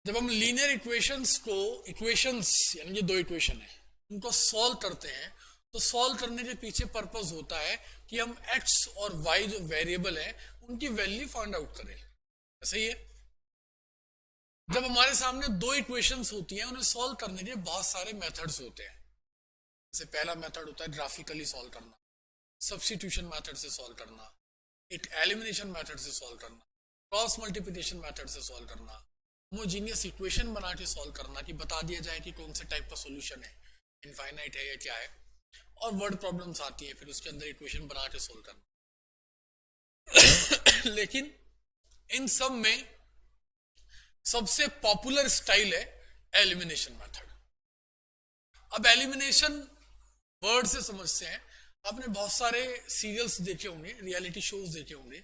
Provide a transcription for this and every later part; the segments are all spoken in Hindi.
जब हम लीनियर इक्वेशंस को इक्वेशंस यानी कि दो इक्वेशन है उनको सॉल्व करते हैं तो सॉल्व करने के पीछे पर्पस होता है कि हम x और y जो वेरिएबल है उनकी वैल्यू फाइंड आउट करें। ऐसा ही है, जब हमारे सामने दो इक्वेशंस होती हैं उन्हें सॉल्व करने के बहुत सारे मेथड्स होते हैं। जैसे पहला मेथड होता है ग्राफिकली सॉल्व करना, सब्स्टिट्यूशन मेथड से सॉल्व करना, एक एलिमिनेशन मेथड से सॉल्व करना, क्रॉस मल्टीप्लिकेशन मेथड से सॉल्व करना, होमोजीनियस इक्वेशन बना के सॉल्व करना कि बता दिया जाए कि कौन से टाइप का सॉल्यूशन है, इनफाइनाइट है या क्या है, और वर्ड प्रॉब्लम्स आती है फिर उसके अंदर इक्वेशन बना के सॉल्व करना। लेकिन इन सब में सबसे पॉपुलर स्टाइल है एलिमिनेशन मेथड। अब एलिमिनेशन वर्ड से समझते हैं, आपने बहुत सारे सीरियल्स देखे होंगे, रियलिटी शोज देखे होंगे,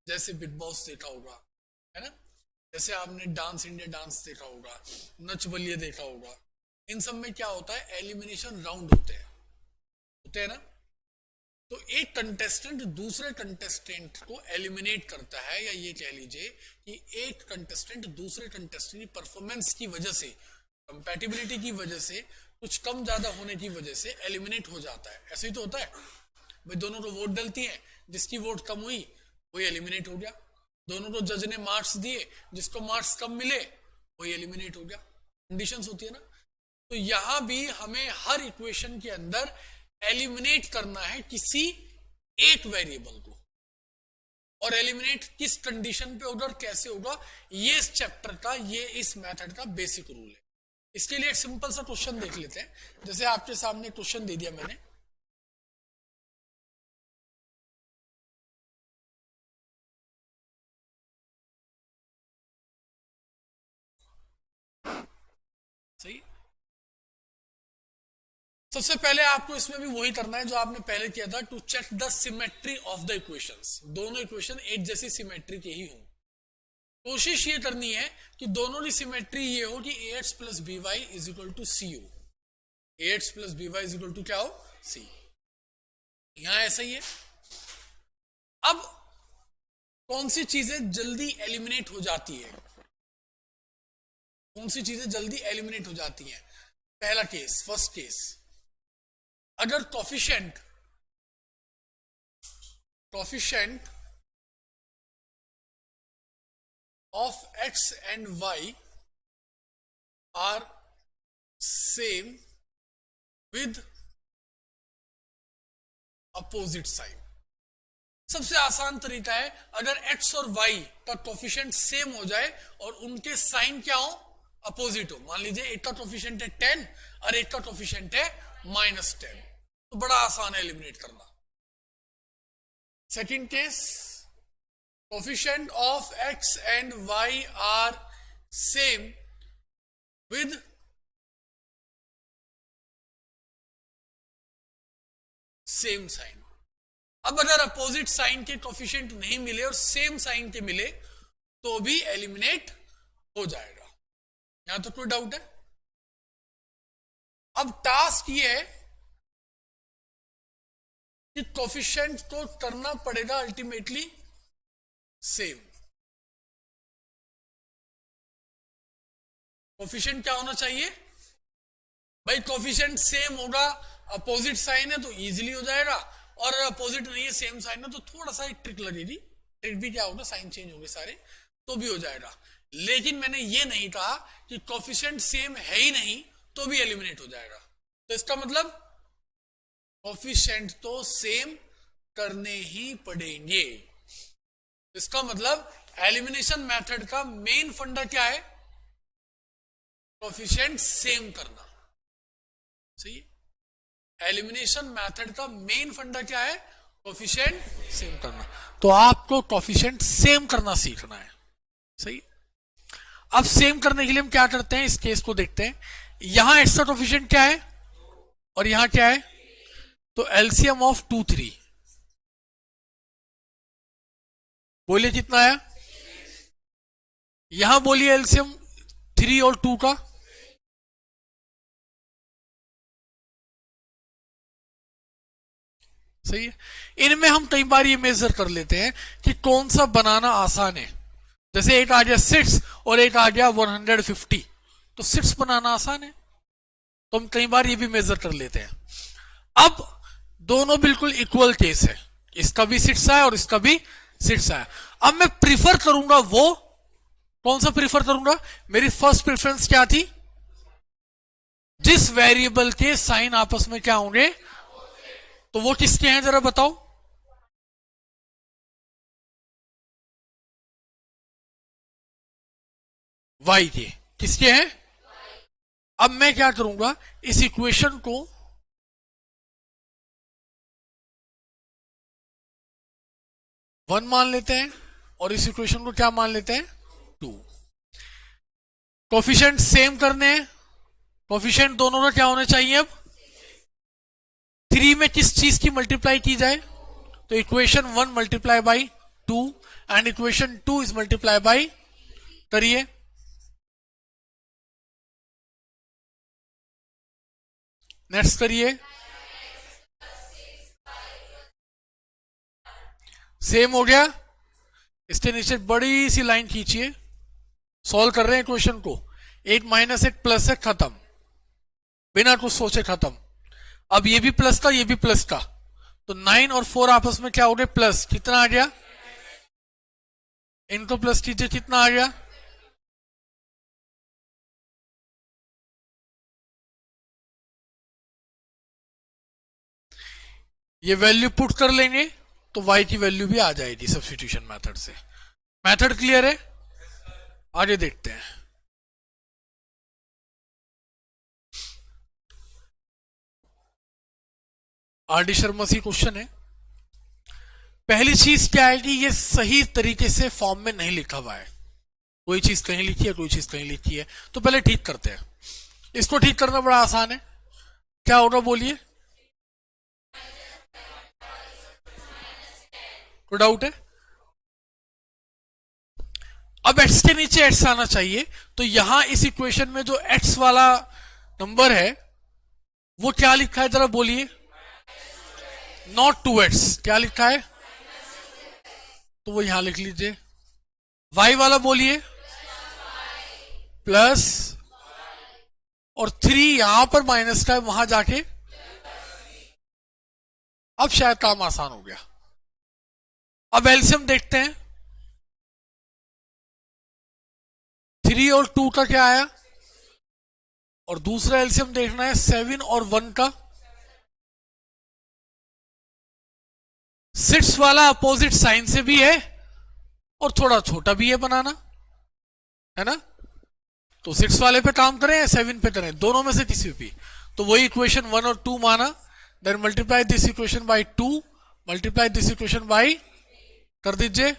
जैसे बिग बॉस देखा होगा, है ना, जैसे आपने डांस इंडिया डांस देखा होगा, नच बलिए देखा होगा। इन सब में क्या होता है, एलिमिनेशन राउंड होते हैं ना। तो एक कंटेस्टेंट दूसरे कंटेस्टेंट को एलिमिनेट करता है, या ये कह लीजिए कि एक कंटेस्टेंट दूसरे कंटेस्टेंट की परफॉर्मेंस की वजह से, कंपैटिबिलिटी की वजह से, कुछ कम ज्यादा होने की वजह से एलिमिनेट हो जाता है। ऐसे ही तो होता है भाई, दोनों को वोट डलती है, जिसकी वोट कम हुई वही एलिमिनेट हो गया। दोनों को जज ने मार्क्स दिए, जिसको मार्क्स कम मिले वही एलिमिनेट हो गया। कंडीशंस होती है ना। तो यहां भी हमें हर इक्वेशन के अंदर एलिमिनेट करना है किसी एक वेरिएबल को, और एलिमिनेट किस कंडीशन पे होगा और कैसे होगा, ये इस चैप्टर का, ये इस मेथड का बेसिक रूल है। इसके लिए एक सिंपल सा क्वेश्चन देख लेते हैं। जैसे आपके सामने क्वेश्चन दे दिया मैंने, सही। सबसे पहले आपको इसमें भी वही करना है जो आपने पहले किया था, to check the symmetry of the equations. दोनों इक्वेशन एक जैसी सिमेट्री के ही हों। कोशिश ये करनी है कि दोनों की सिमेट्री ये हो कि ax plus b y is equal to c हो। ax plus b y is equal to क्या हो, सी। यहां ऐसा ही है। अब कौन सी चीजें जल्दी एलिमिनेट हो जाती है, कौन सी चीजें जल्दी एलिमिनेट हो जाती हैं? पहला केस, फर्स्ट केस, अगर coefficient of x and y are same with opposite sign। सबसे आसान तरीका है, अगर x और y का कोफिशिएंट सेम हो जाए और उनके साइन क्या हो, अपोजिट हो। मान लीजिए एक का कोफिशिएंट है 10 और एक का कोफिशिएंट है -10, तो बड़ा आसान है एलिमिनेट करना। Second case, coefficient of x and y are same with same sign। अब अगर अपोजिट साइन के कोफिशिएंट नहीं मिले और सेम साइन के मिले तो भी एलिमिनेट हो जाएगा। यहां तो कोई डाउट है? अब टास्क ये है कि कोफिशिएंट को करना पड़ेगा अल्टीमेटली सेम। कोफिशिएंट क्या होना चाहिए भाई, कोफिशिएंट सेम होगा, अपोजिट साइन है तो इजीली हो जाएगा, और अपोजिट नहीं है सेम साइन है तो थोड़ा सा एक ट्रिक लगेगी। ट्रिक भी क्या होगा, साइन चेंज होंगे सारे, तो भी हो जाएगा। लेकिन मैंने ये नहीं कहा कि कोफिशिएंट सेम है ही नहीं तो भी एलिमिनेट हो जाएगा। तो इसका मतलब कोफिशिएंट तो सेम करने ही पड़ेंगे। इसका मतलब एलिमिनेशन मेथड का मेन फंडा क्या है, कोफिशिएंट सेम करना। सही, एलिमिनेशन मेथड का मेन फंडा क्या है, कोफिशिएंट सेम करना। तो आपको कोफिशिएंट सेम करना सीखना है। सही। अब सेम करने के लिए हम क्या करते हैं, इस केस को देखते हैं। यहां एक्स्ट्रा कोफिशिएंट क्या है और यहां क्या है, तो एलसीएम ऑफ 2 3, बोलिए कितना आया, यहां बोलिए एलसीएम 3 और 2 का, सही है। इनमें हम कई बार ये मेजर कर लेते हैं कि कौन सा बनाना आसान है। जैसे एक आ गया 6 और एक आ गया 150, तो 6 बनाना आसान है, तो हम कई बार ये भी मेजर कर लेते हैं। अब दोनों बिल्कुल इक्वल केस है, इसका भी 6 आया और इसका भी 6 आया। अब मैं प्रीफर करूंगा वो, कौन सा प्रीफर करूंगा? मेरी फर्स्ट प्रेफरेंस क्या थी? जिस वेरिएबल के साइन आपस में क्या होंगे, तो वो किसके हैं जरा बताओ? y के। किसके हैं? अब मैं क्या करूंगा, इस इक्वेशन को वन मान लेते हैं और इस इक्वेशन को क्या मान लेते हैं? 2। कोफिशिएंट सेम करने हैं, कोफिशिएंट दोनों का क्या होना चाहिए? अब 3 में किस चीज की मल्टीप्लाई की जाए? तो equation 1 multiply by 2 and equation 2 is multiply by, करिए। नेक्स्ट करिए। सेम हो गया। इसके नीचे बड़ी सी लाइन खींचिए, सॉल्व कर रहे हैं इक्वेशन को, 8 माइनस 1 प्लस 1 खत्म, बिना कुछ सोचे खत्म। अब ये भी प्लस का, ये भी प्लस का, तो 9 और 4 आपस में क्या हो गया? प्लस। कितना आ गया? इनको प्लस कीजिए, कितना आ गया? ये वैल्यू पुट कर लेंगे तो y की वैल्यू भी आ जाएगी सब्स्टिट्यूशन मेथड से। मेथड क्लियर है? आगे देखते हैं। आर डी शर्मा सी क्वेश्चन है। पहली चीज क्या है कि ये सही तरीके से फॉर्म में नहीं लिखा हुआ है, कोई चीज कहीं लिखी है, कोई चीज कहीं लिखी है, तो पहले ठीक करते हैं। इसको ठीक करना बड़ा आसान है, क्या होगा बोलिए? कोई डाउट है? अब x के नीचे x आना चाहिए, तो यहां इस इक्वेशन में जो x वाला नंबर है वो क्या लिखा है जरा बोलिए? नॉट 2x, क्या लिखा है? तो वो यहां लिख लीजिए। y वाला बोलिए प्लस, और 3 यहां पर माइनस का है, वहां जाके अब शायद काम आसान हो गया। अब एलसीएम देखते हैं, 3 और 2 का क्या आया, और दूसरा एलसीएम देखना है 7 और 1 का। 6 वाला अपोजिट साइन से भी है और थोड़ा छोटा भी है बनाना, है ना? तो 6 वाले पे काम करें या 7 पे करें, दोनों में से किसी भी। तो वही इक्वेशन 1 और 2 माना, then multiply this equation by 2, multiply this equation by, कर दीजिए,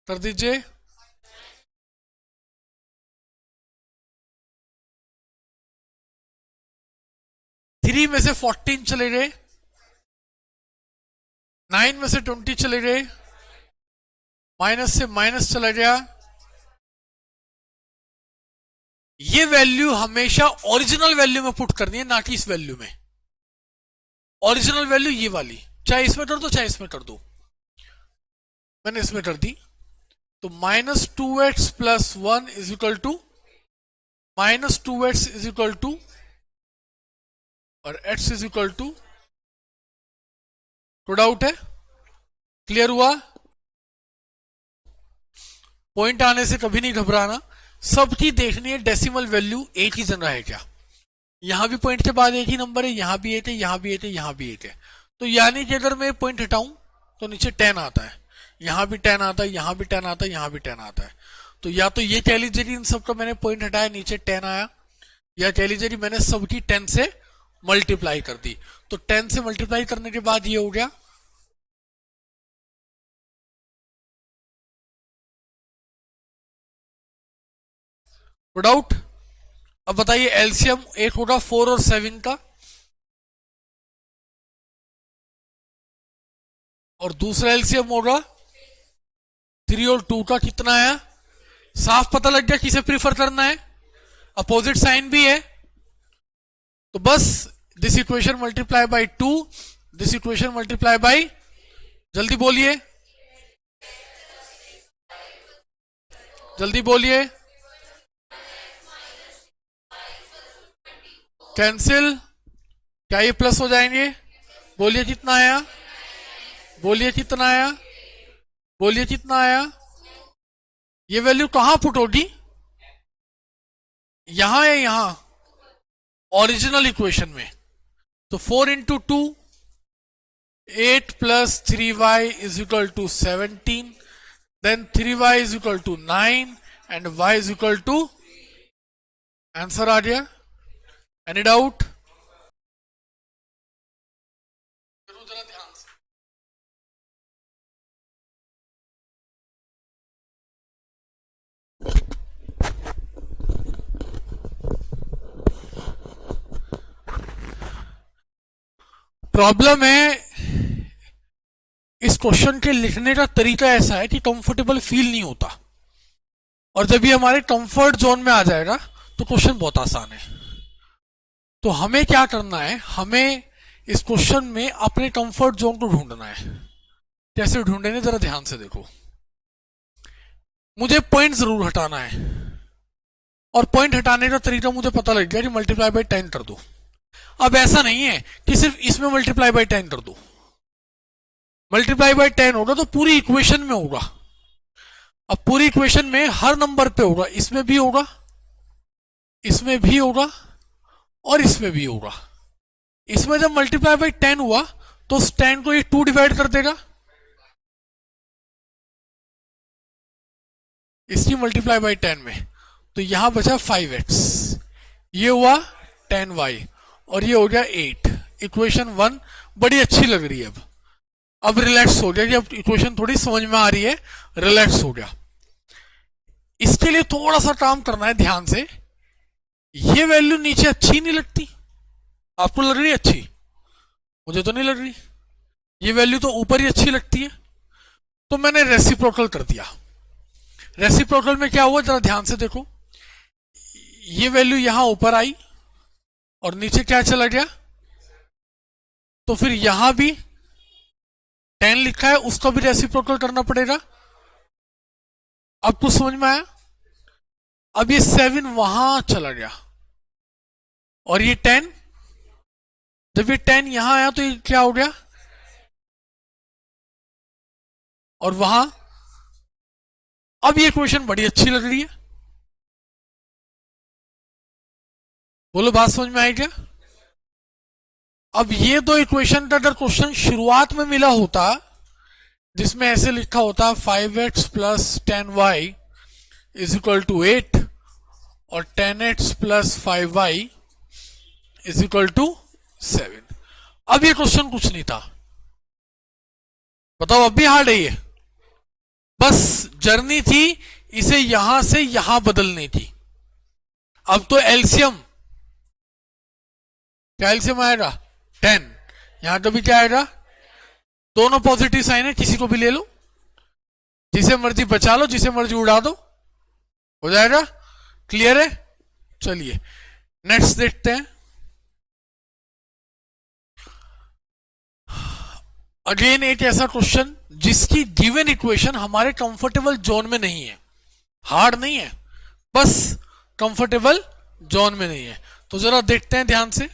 कर दीजिए। थ्री में से 14 चले गए, 9 में से 20 चले गए, माइनस से माइनस चला गया। ये वैल्यू हमेशा ओरिजिनल वैल्यू में पुट करनी है, ना कि इस वैल्यू में। ओरिजिनल वैल्यू ये वाली, चाहे इसमें कर दो चाहे इसमें कर दो। मैंने इसमें कर दी, तो minus 2x plus 1 is equal to minus 2x is equal to, और x इज इक्वल टू, कोई डाउट है? क्लियर हुआ? पॉइंट आने से कभी नहीं घबराना, सबकी देखनी है डेसिमल वैल्यू एक ही जन रहा है क्या। यहां भी पॉइंट के बाद एक ही नंबर है, यहां भी एक है, यहां भी एक है, यहां भी एक है। तो यानी कि अगर मैं पॉइंट हटाऊं तो नीचे 10 आता है, यहां भी 10 आता है, यहां भी 10 आता है, यहां भी 10 आता है। तो या तो ये कह लीजिए कि इन सबका मैंने पॉइंट हटाया, नीचे 10 आया, या कह लीजिए कि मैंने सबकी 10 से मल्टीप्लाई कर दी। तो 10 से मल्टीप्लाई करने के बाद ये हो गया, डाउट? अब बताइए एलसीएम एक होगा 4 और 7 का, और दूसरा एलसीएम होगा 3 और 2 का। कितना आया? साफ पता लग गया किसे प्रीफर करना है, अपोजिट साइन भी है। तो बस this equation multiply by 2, this equation multiply by जल्दी बोलिए, जल्दी बोलिए। कैंसिल, क्या ये प्लस हो जाएंगे? बोलिए कितना आया, बोलिए कितना आया, बोलिए कितना आया। ये वैल्यू कहां पुट होगी? यहां है, यहां ओरिजिनल इक्वेशन में। तो 4 into 2 8 plus 3y is equal to 17, then 3y is equal to 9 and y is equal to, answer आ गया। Any doubt? जरा ध्यान से। प्रॉब्लम है, इस क्वेश्चन के लिखने का तरीका ऐसा है कि कंफर्टेबल फील नहीं होता, और जब ये हमारे कंफर्ट जोन में आ जाएगा तो क्वेश्चन बहुत आसान है। तो हमें क्या करना है, हमें इस क्वेश्चन में अपने कंफर्ट जोन को ढूंढना है। कैसे ढूंढेंगे, जरा ध्यान से देखो। मुझे पॉइंट जरूर हटाना है, और पॉइंट हटाने का तरीका मुझे पता लग गया कि मल्टीप्लाई बाय 10 कर दो। अब ऐसा नहीं है कि सिर्फ इसमें मल्टीप्लाई बाय 10 कर दो। मल्टीप्लाई बाय 10 होगा तो पूरी इक्वेशन में होगा। अब पूरी इक्वेशन में हर नंबर पे होगा, इसमें भी होगा, इसमें भी होगा, और इसमें भी होगा। इसमें जब मल्टीप्लाई बाय 10 हुआ तो उस 10 को ये 2 डिवाइड कर देगा, इसकी मल्टीप्लाई बाय 10 में, तो यहां बचा 5x, ये हुआ 10y, और ये हो गया 8। इक्वेशन 1 बड़ी अच्छी लग रही है। अब रिलैक्स हो गया कि अब इक्वेशन थोड़ी समझ में आ रही है, रिलैक्स हो गया। इसके लिए थोड़ा सा काम करना है ध्यान से। ये वैल्यू नीचे अच्छी नहीं लगती? आपको लग रही है अच्छी? मुझे तो नहीं लग रही। ये वैल्यू तो ऊपर ही अच्छी लगती है। तो मैंने रेसिप्रोकल कर दिया। रेसिप्रोकल में क्या हुआ, जरा ध्यान से देखो। ये वैल्यू यहां ऊपर आई और नीचे क्या चला गया, तो फिर यहां भी 10 लिखा है, उसका भी रेसिप्रोकल करना पड़ेगा। अब कुछ समझ में आया? अब ये 7 वहां चला गया, और ये 10, जब ये 10 यहां आया तो ये क्या हो गया, और वहां। अब ये क्वेश्चन बड़ी अच्छी लग रही है। बोलो, बात समझ में आई क्या? अब ये दो इक्वेशन का अगर क्वेश्चन शुरुआत में मिला होता, जिसमें ऐसे लिखा होता 5x plus 10y is equal to 8 और 10x plus 5y is equal to 7, अब ये क्वेश्चन कुछ नहीं था। बताओ, अब भी हार्ड है ये? बस जर्नी थी इसे यहां से यहां बदलने की। अब तो एलसीएम, क्या एलसीएम आएगा? 10। यहां का भी क्या आएगा? दोनों पॉजिटिव साइन है, किसी को भी ले लो, जिसे मर्जी बचा लो, जिसे मर्जी उड़ा दो, हो जाएगा। क्लियर है? चलिए नेक्स्ट देखते हैं। अगेन एक ऐसा क्वेश्चन जिसकी गिवन इक्वेशन हमारे कंफर्टेबल जोन में नहीं है। हार्ड नहीं है, बस कंफर्टेबल जोन में नहीं है। तो जरा देखते हैं ध्यान से।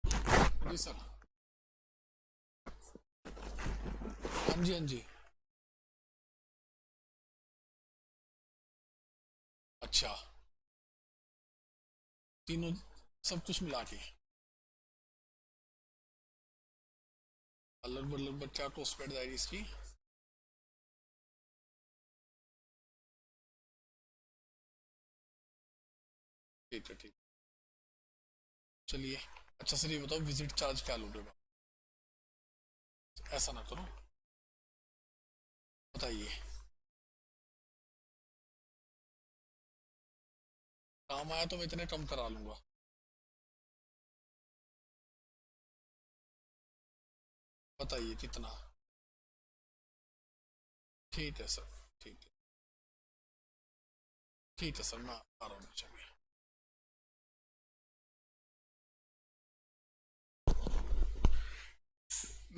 जी सर। हाँ जी, हाँ जी। अच्छा, तीनों सब कुछ मिला के लगभग 4 टोस्ट बैठ जाएगी इसकी। ठीक है, ठीक। चलिए, अच्छा सर ये बताओ, विजिट चार्ज क्या लोगे? ऐसा ना करो, बताइए। काम आया तो मैं इतने कम करा लूंगा। बताइए कितना? ठीक है सर, ठीक है, ठीक है सर, मैं आ रहा हूँ। चलिए,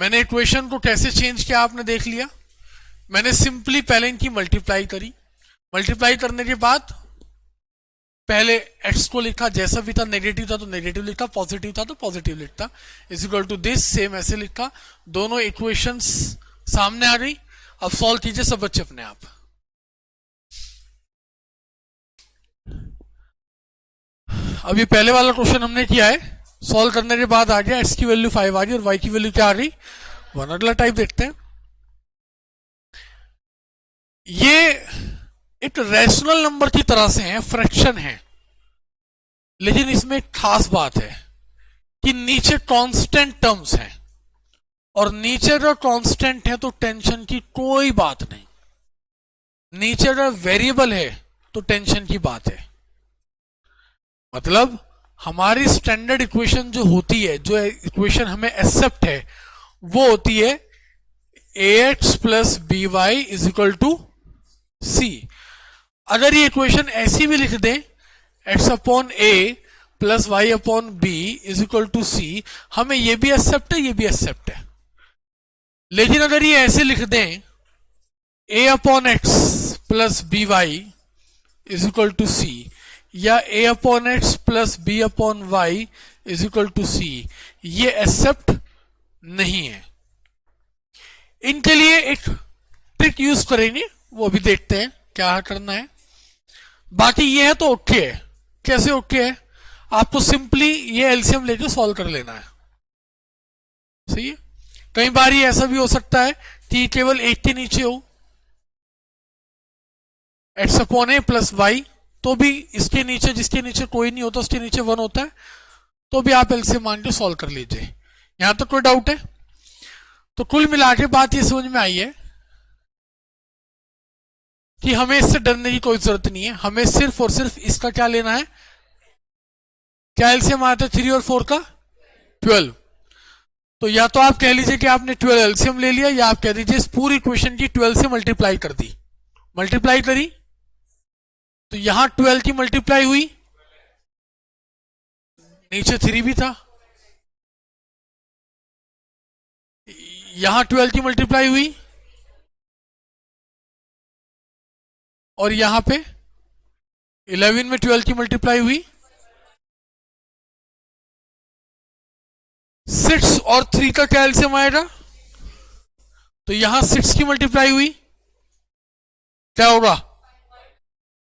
मैंने इक्वेशन को कैसे चेंज किया आपने देख लिया। मैंने सिंपली पहले इनकी मल्टीप्लाई करी, मल्टीप्लाई करने के बाद पहले x को लिखा, जैसा भी था, नेगेटिव था तो नेगेटिव लिखा, पॉजिटिव था तो पॉजिटिव लिखता, is equal to this, same ऐसे लिखा। दोनों इक्वेशंस सामने आ गई। अब सॉल्व कीजिए सब बच्चे अपने आप। अभी पहले वाला क्वेश्चन हमने किया है, सॉल्व करने के बाद आ गया x की वैल्यू 5 आ गई और y की वैल्यू क्या आ गई 1। अगला टाइप देखते हैं। ये एक रैशनल नंबर की तरह से है, फ्रैक्शन है, लेकिन इसमें एक खास बात है कि नीचे कांस्टेंट टर्म्स हैं, और नीचे अगर कांस्टेंट है तो टेंशन की कोई बात नहीं, नीचे अगर वेरिएबल है तो टेंशन की बात है। मतलब हमारी स्टैंडर्ड इक्वेशन जो होती है, जो इक्वेशन हमें एक्सेप्ट है, वो होती है ax plus b y is equal to c. अगर ये इक्वेशन ऐसी भी लिख दें x upon a plus y upon b is equal to c, हमें ये भी एक्सेप्ट है, ये भी एक्सेप्ट है। लेकिन अगर ये ऐसे लिख दें a upon x plus b y is equal to c, या a upon x plus b upon y is equal to c, ये एक्सेप्ट नहीं है। इनके लिए एक ट्रिक यूज करेंगे, वो भी देखते हैं क्या करना है। बाकी ये है तो ओके है। कैसे ओके है? आपको सिंपली ये एलसीएम लेके सॉल्व कर लेना है। सही है। कई बार ये ऐसा भी हो सकता है कि केवल एक के नीचे हो, x upon a plus Y, तो भी इसके नीचे, जिसके नीचे कोई नहीं होता उसके नीचे 1 होता है, तो भी आप एलसीएम मान के सॉल्व कर लीजिए। यहां तक कोई डाउट है? तो कुल मिला के बात ये समझ में आई है कि हमें इससे डरने की कोई जरूरत नहीं है। हमें सिर्फ और सिर्फ इसका क्या लेना है, क्या एलसीएम आता है 3 और 4 का 12। तो या तो आप कह लीजिए कि आपने 12 एलसीएम ले लिया, या आप कह दीजिए इस पूरी इक्वेशन की 12 से मल्टीप्लाई कर दी। मल्टीप्लाई करी तो यहां 12 की मल्टीप्लाई हुई, नीचे 3 भी था, यहां 12 की मल्टीप्लाई हुई, और यहां पे 11 में 12 की मल्टीप्लाई हुई, 6 और 3 का क्या एलसीएम आएगा, तो यहां 6 की मल्टीप्लाई हुई, क्या होगा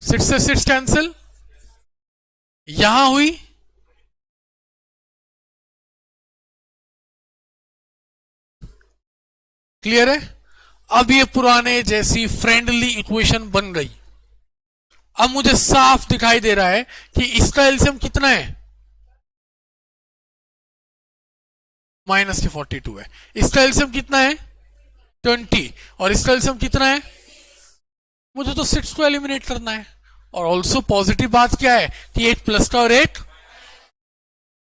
6 से 6 कैंसिल, यहां हुई, क्लियर है। अब ये पुराने जैसी फ्रेंडली इक्वेशन बन गई। अब मुझे साफ दिखाई दे रहा है कि इसका एलसीएम कितना है, माइनस के 42 है। इसका एलसीएम कितना है 20, और इसका एलसीएम कितना है, मुझे तो 6 को एलिमिनेट करना है। और ऑल्सो पॉजिटिव बात क्या है कि 8 प्लस का और 8,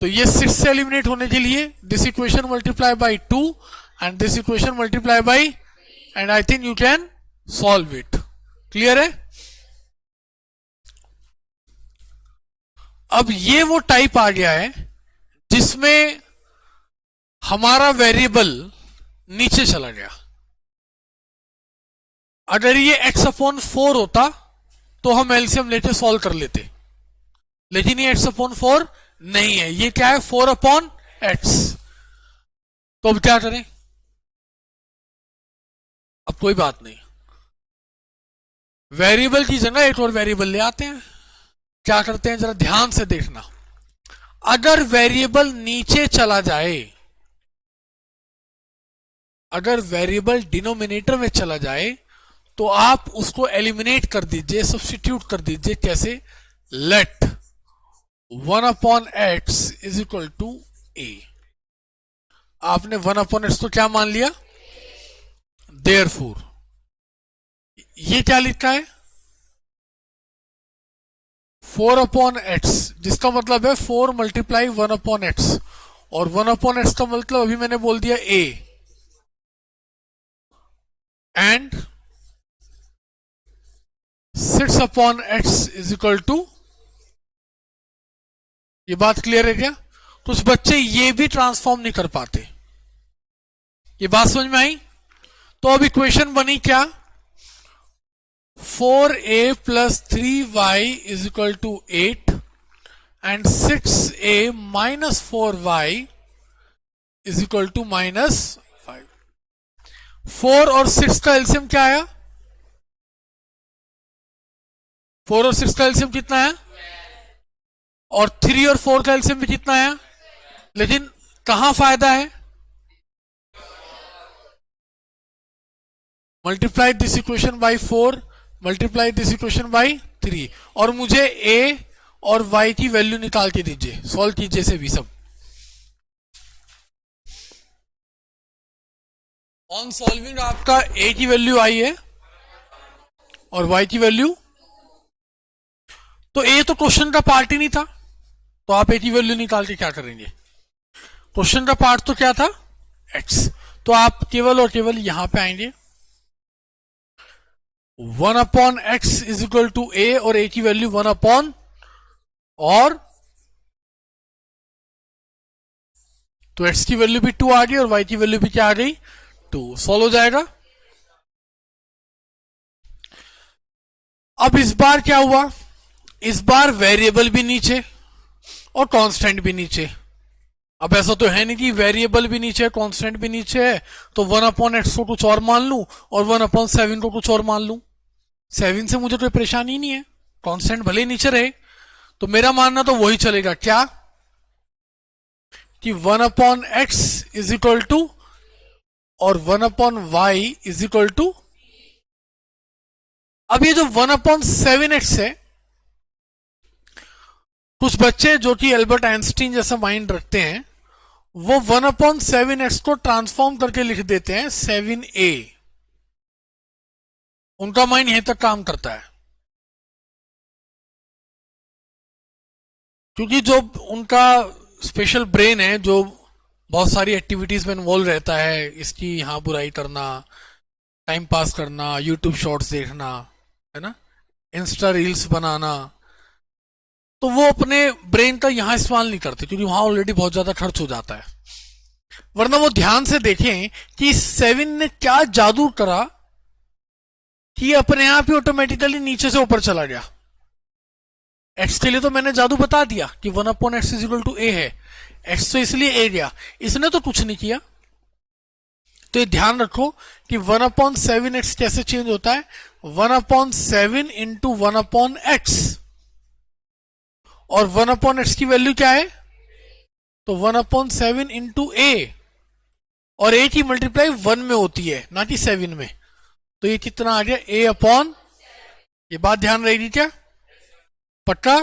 तो ये 6 से एलिमिनेट होने के लिए this equation multiply by 2 and this equation multiply by, and I think you can solve it. Clear है। अब ये वो टाइप आ गया है जिसमें हमारा वेरिएबल नीचे चला गया। अगर ये x अपॉन 4 होता तो हम एलसीएम लेके सॉल्व कर लेते, लेकिन ये x अपॉन 4 नहीं है, ये क्या है 4 अपॉन एक्स। तो अब क्या करें? अब कोई बात नहीं, वेरिएबल की जगह एक और वेरिएबल ले आते हैं। क्या करते हैं जरा ध्यान से देखना। अगर वेरिएबल नीचे चला जाए, अगर वेरिएबल डिनोमिनेटर में चला जाए, तो आप उसको एलिमिनेट कर दीजिए, सब्स्टिट्यूट कर दीजिए। कैसे? Let 1 upon x is equal to a. आपने 1 अपॉन एक्स को क्या मान लिया, देयरफॉर ये क्या लिखा है 4 अपॉन एक्स, जिसका मतलब है 4 मल्टीप्लाई 1 अपॉन एक्स, और 1 अपॉन एक्स का मतलब अभी मैंने बोल दिया a, and 6 upon x is equal to. ये बात क्लियर है क्या? कुछ बच्चे ये भी ट्रांसफॉर्म नहीं कर पाते, ये बात समझ में आई? तो अब इक्वेशन बनी क्या? 4a plus 3y is equal to 8 and 6a minus 4y is equal to minus 5. 4 और 6 का एलसीएम क्या आया? 4 और 6 का एलसीएम कितना है? और 3 और 4 का एलसीएम भी कितना है? लेकिन कहां फायदा है? Multiply this equation by 4, multiply this equation by 3, और मुझे a और y की वैल्यू निकाल के दीजिए, सॉल्व कीजिए से भी सब। ऑन सॉल्विंग आपका a की वैल्यू आई है और y की वैल्यू, तो a तो क्वेश्चन का पार्ट ही नहीं था, तो आप a की वैल्यू निकाल के क्या करेंगे? क्वेश्चन का पार्ट तो क्या था? x, तो आप केवल और केवल यहां पे आएंगे, 1 upon x is equal to a, और a की वैल्यू 1 अपॉन, और तो x की वैल्यू भी 2 आ गई और y की वैल्यू भी क्या आ गई? 2। सॉल्व हो जाएगा। अब इस बार क्या हुआ? इस बार वेरिएबल भी नीचे और कांस्टेंट भी नीचे। अब ऐसा तो है नहीं कि वेरिएबल भी नीचे है कांस्टेंट भी नीचे है तो 1 अपॉन एक्स को कुछ और मान लूं और 1 अपॉन 7 को कुछ और मान लूं। 7 से मुझे कोई परेशानी नहीं है, कांस्टेंट भले ही नीचे रहे, तो मेरा मानना तो वही चलेगा क्या कि 1 upon x is equal to और 1 upon y is equal to. अब ये जो 1 अपॉन 7x है, कुछ बच्चे जो कि एल्बर्ट आइंस्टीन जैसा माइंड रखते हैं वो 1 अपॉन 7x को ट्रांसफॉर्म करके लिख देते हैं 7a। उनका माइंड यहीं तक काम करता है, क्योंकि जो उनका स्पेशल ब्रेन है जो बहुत सारी एक्टिविटीज में इन्वॉल्व रहता है, इसकी यहां बुराई करना, टाइम पास करना, यूट्यूब शॉर्ट्स देखना, है ना, इंस्टा रील्स बनाना, तो वो अपने ब्रेन का यहां इस्तेमाल नहीं करते क्योंकि वहां ऑलरेडी बहुत ज्यादा खर्च हो जाता है। वरना वो ध्यान से देखें कि 7 ने क्या जादू करा कि अपने आप ही ऑटोमेटिकली नीचे से ऊपर चला गया। एक्स के लिए तो मैंने जादू बता दिया कि 1 upon x is equal to a है, एक्स तो इसलिए ए गया, इसने तो कुछ नहीं किया। तो ये ध्यान रखो कि 1 अपॉन 7x कैसे चेंज होता है, 1 अपॉन 7 इंटू 1 अपॉन एक्स, और 1 अपॉन एक्स की वैल्यू क्या है, तो 1 अपॉन 7 इंटू ए, और ए की मल्टीप्लाई 1 में होती है ना कि 7 में, तो ये कितना आ गया a अपॉन, ये बात ध्यान रहेगी क्या, पक्का?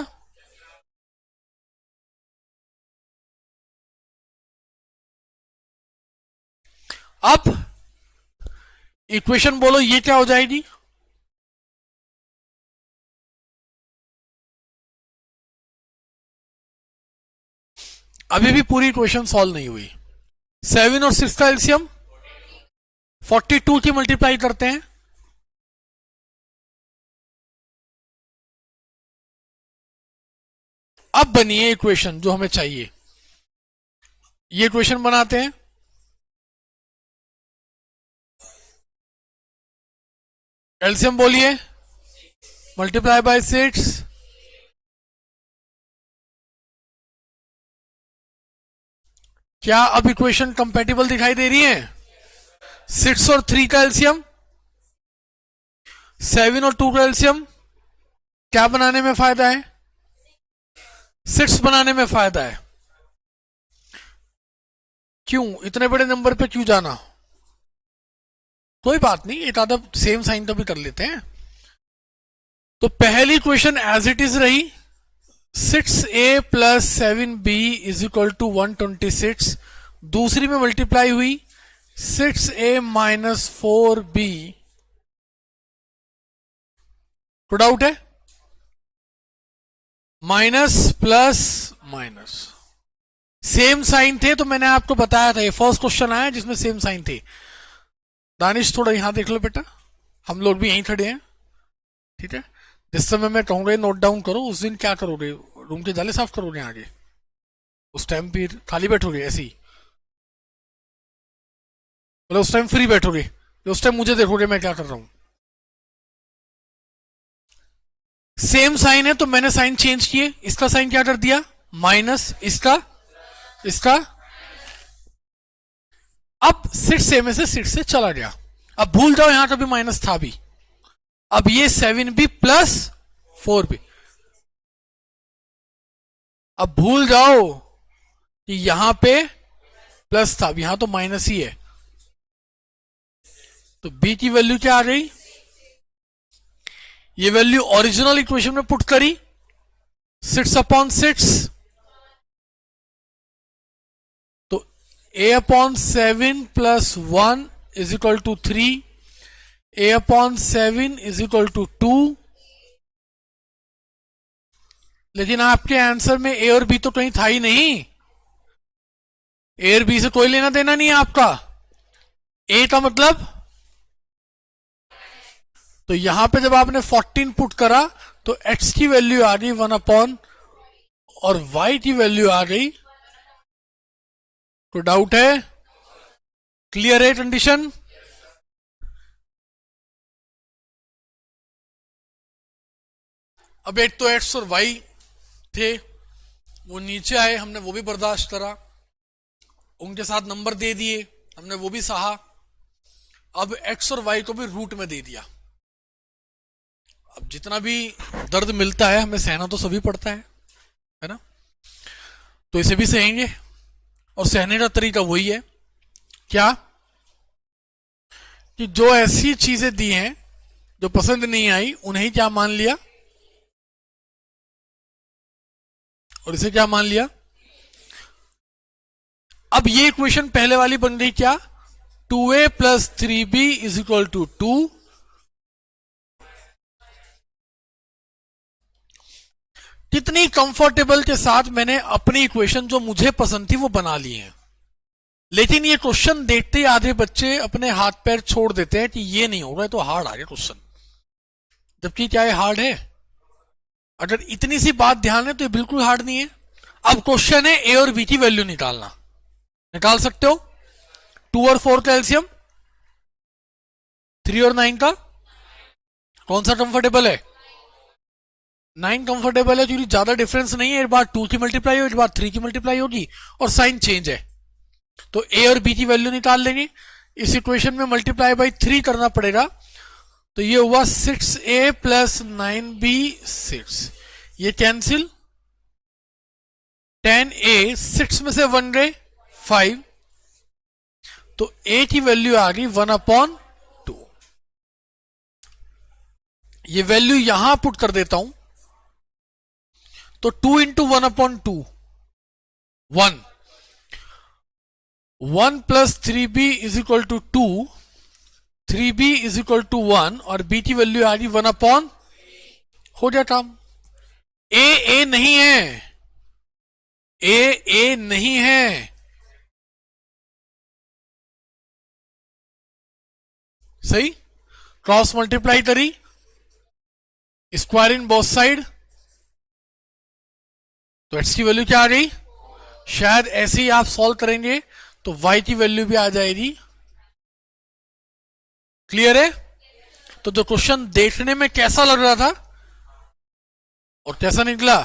अब इक्वेशन बोलो ये क्या हो जाएगी, अभी भी पूरी इक्वेशन सॉल्व नहीं हुई। 7 और 6 का एलसीएम 42 की मल्टीप्लाई करते हैं, अब बनी है इक्वेशन जो हमें चाहिए। ये इक्वेशन बनाते हैं, एलसीएम बोलिए, मल्टीप्लाई बाय 6, क्या अब इक्वेशन कंपैटिबल दिखाई दे रही है? 6 और 3 का एलसीएम, 7 और 2 का एलसीएम, क्या बनाने में फायदा है? 6 बनाने में फायदा है। क्यों इतने बड़े नंबर पे क्यों जाना? कोई बात नहीं, एक आधा सेम साइन तो भी कर लेते हैं। तो पहली इक्वेशन एज इट इज रही, 6a plus 7b is equal to 126, दूसरी में मल्टीप्लाई हुई 6a माइनस 4b, कोई डाउट है? Minus plus minus, same sign थे तो मैंने आपको बताया था, ये फर्स्ट क्वेश्चन आया जिसमें सेम साइन थे। दानिश थोड़ा यहां देख लो बेटा, हम लोग भी यहीं खड़े हैं, ठीक है? जिस समय मैं कहूंगा नोट डाउन करो, उस दिन क्या करोगे, रूम के जाले साफ करोगे आगे, उस टाइम फिर खाली बैठोगे ऐसे ही? बोले उस टाइम फ्री बैठोगे, उस टाइम मुझे देखोगे मैं क्या कर रहा हूं। सेम साइन है तो मैंने साइन चेंज किए, इसका साइन क्या कर दिया माइनस, इसका अब 6 में से 6 से चला गया। अब भूल जाओ यहां कभी माइनस था भी। अब ये 7 भी प्लस 4 भी, अब भूल जाओ कि यहां पे प्लस था, यहां तो माइनस ही है। तो b की वैल्यू क्या आ गई, ये वैल्यू ओरिजिनल इक्वेशन में पुट करी 6/6, तो a/7 + 1 = 3, a/7 = 2। लेकिन आपके आंसर में a और b तो कहीं था ही नहीं, a और b से कोई लेना देना नहीं है आपका। a का मतलब, तो यहां पे जब आपने 14 पुट करा तो x की वैल्यू आ गई 1/, और y की वैल्यू आ गई, कोई डाउट है, क्लियर है कंडीशन। अब एक तो x और y थे, वो नीचे आए, हमने वो भी बर्दाश्त करा, उनके साथ नंबर दे दिए, हमने वो भी सहा। अब x और y को भी रूट में दे दिया। अब जितना भी दर्द मिलता है हमें सहना तो सभी पड़ता है ना, तो इसे भी सहेंगे, और सहने का तरीका वही है क्या, कि जो ऐसी चीजें दी हैं जो पसंद नहीं आई उन्हें क्या मान लिया, और इसे क्या मान लिया। अब ये इक्वेशन पहले वाली बन गई क्या, 2a + 3b = 2। कितनी कंफर्टेबल के साथ मैंने अपनी इक्वेशन जो मुझे पसंद थी वो बना ली है। लेकिन ये क्वेश्चन देखते ही आधे बच्चे अपने हाथ पैर छोड़ देते हैं कि ये नहीं होगा, तो हार्ड आ गया क्वेश्चन, जबकि क्या ये हार्ड है। अगर इतनी सी बात ध्यान है तो ये बिल्कुल हार्ड नहीं है। अब क्वेश्चन है a और b की वैल्यू निकालना, निकाल सकते हो। 2 और 4 का एलसीएम, 3 और 9 का, कौन सा कंफर्टेबल है, 9 कंफर्टेबल है, क्योंकि ज्यादा डिफरेंस नहीं है, एक बार 2 की मल्टीप्लाई हो, एक बार 3 की मल्टीप्लाई होगी, और साइन चेंज है। तो a और b की वैल्यू निकाल लेंगे। इस इक्वेशन में मल्टीप्लाई बाई 3 करना पड़ेगा, तो ये हुआ 6a + 9b 6, ये कैंसिल, 10a 6 में से 1 गए 5, तो a की वैल्यू आ गई 1/2। ये वैल्यू यहां पुट कर देता हूं, तो 2 × 1/2 1, 1 + 3b = 2, 3b = 1, और b की वैल्यू आ गई 1/, हो गया काम। a नहीं है, a नहीं है, सही। क्रॉस मल्टीप्लाई करी, स्क्वायर इन बोथ साइड, तो x की वैल्यू क्या आ गई, शायद ऐसे ही आप सॉल्व करेंगे तो y की वैल्यू भी आ जाएगी। क्लियर है। तो जो क्वेश्चन देखने में कैसा लग रहा था और कैसा निकला,